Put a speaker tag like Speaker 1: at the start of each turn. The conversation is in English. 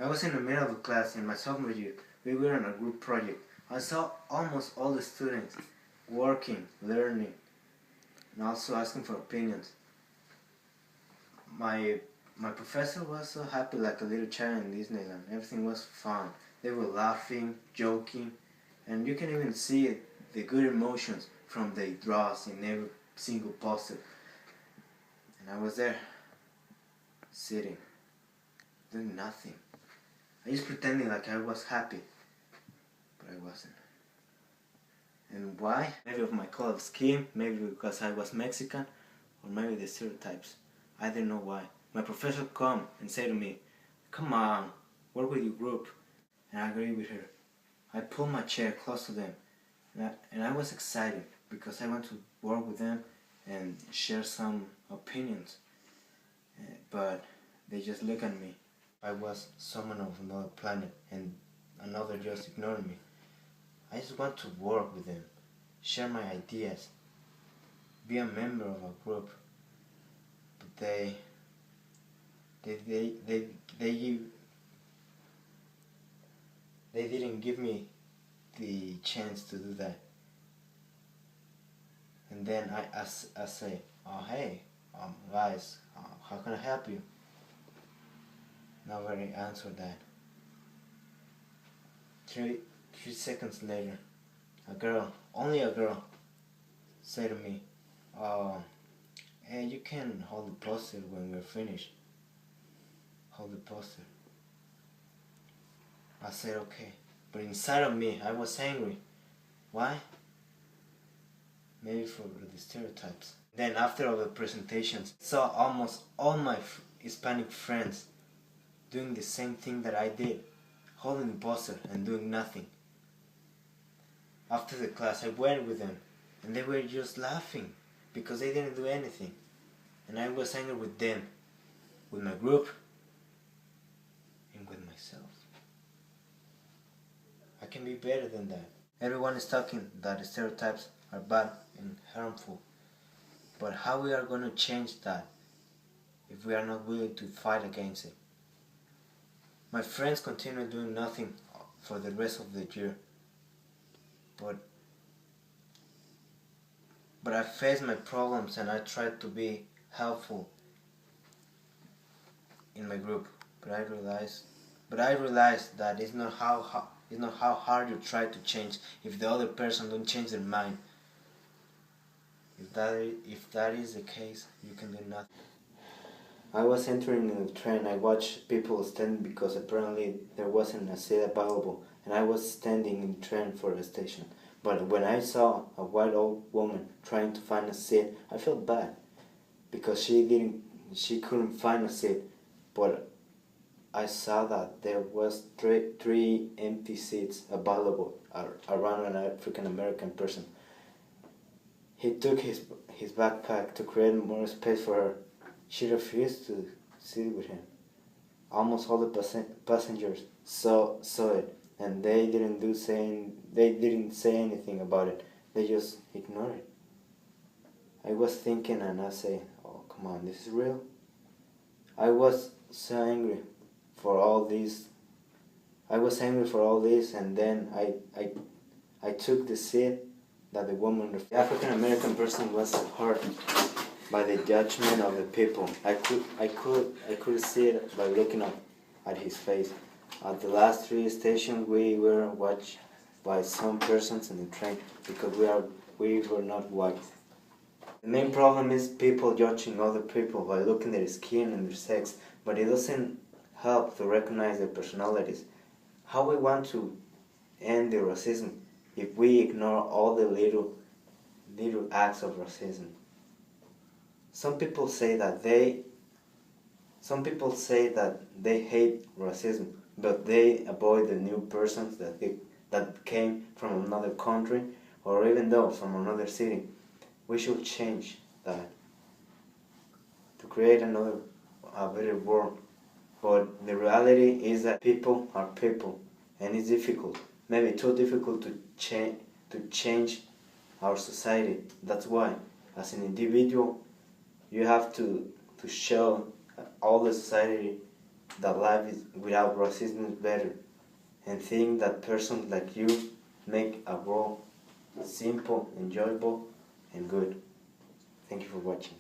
Speaker 1: I was in the middle of a class in my sophomore year. We were on a group project. I saw almost all the students working, learning, and also asking for opinions. My professor was so happy like a little child in Disneyland. Everything was fun. They were laughing, joking, and you can even see the good emotions from the draws in every single poster. And I was there, sitting, doing nothing. I just pretending like I was happy, but I wasn't. And why? Maybe of my color of skin, maybe because I was Mexican, or maybe the stereotypes. I don't know why. My professor come and say to me, "Come on, work with your group." And I agree with her. I pulled my chair close to them, and I was excited because I want to work with them and share some opinions. But they just look at me. I was someone of another planet and another just ignored me. I just want to work with them, share my ideas, be a member of a group. But they didn't give me the chance to do that. And then I say, "Oh hey, guys, how can I help you?" Nobody answered that. Three seconds later, a girl, only a girl, said to me, "Hey, you can hold the poster when we're finished. Hold the poster." I said okay, but inside of me, I was angry. Why? Maybe for the stereotypes. Then after all the presentations, I saw almost all my Hispanic friends doing the same thing that I did, holding the poster and doing nothing. After the class, I went with them, and they were just laughing because they didn't do anything. And I was angry with them, with my group, and with myself. I can be better than that. Everyone is talking that the stereotypes are bad and harmful. But how we are going to change that if we are not willing to fight against it? My friends continue doing nothing for the rest of the year. But I face my problems and I try to be helpful in my group. But I realize that it's not how hard you try to change if the other person don't change their mind. If that is the case, you can do nothing. I was entering in the train. I watched people standing because apparently there wasn't a seat available, and I was standing in the train for a station. But when I saw a white old woman trying to find a seat, I felt bad because she couldn't find a seat. But I saw that there was three empty seats available around an African American person. He took his backpack to create more space for her. She refused to sit with him. Almost all the passengers saw it, and they didn't say anything about it. They just ignored it. I was thinking, and I say, "Oh, come on, this is real." I was so angry for all this. And then I took the seat that the woman. The African American person was hurt by the judgment of the people. I could see it by looking up at his face. At the last 3 stations, we were watched by some persons in the train because we were not white. The main problem is people judging other people by looking at their skin and their sex, but it doesn't help to recognize their personalities. How we want to end the racism if we ignore all the little acts of racism? Some people say that they hate racism, but they avoid the new persons that came from another country or even though from another city. We should change that to create a better world. But the reality is that people are people, and it's difficult, maybe too difficult to change our society. That's why, as an individual, you have to show all the society that life is without racism is better, and think that persons like you make a world simple, enjoyable, and good. Thank you for watching.